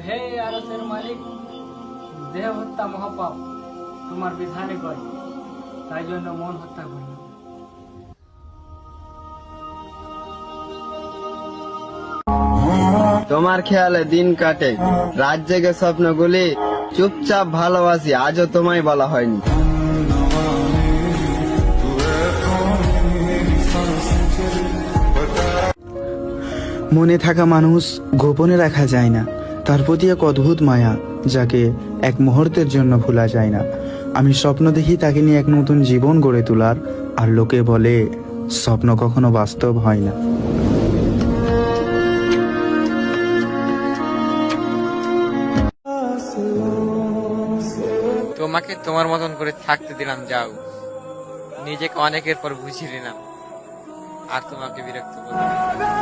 হে আরশের মালিক, দেহ হত্যা মহাপাপ, তোমার বিধানে কয়, তাই জন্য মন হত্যা করলাম। তোমার খেয়ালে দিন কাটে, রাত জেগে স্বপ্নগুলি, চুপচাপ ভালোবাসি, আজও তোমায় বলা হয়নি। মনে থাকা মানুষ গোপনে রাখা যায় না, তার প্রতি এক অদ্ভুত মায়া যাকে এক মুহূর্তের জন্য ভোলা যায় না। আমি স্বপ্ন দেখি তাকে নিয়ে এক নতুন জীবন গড়ে তোলার, আর লোকে বলে স্বপ্ন কখনো বাস্তব হয় না। তোমাকে তোমার মতন করে থাকতে দিলাম, যাও। নিজেকে অনেকের পর বুঝিয়ে নিলাম, আর তোমাকে বিরক্ত করবো না।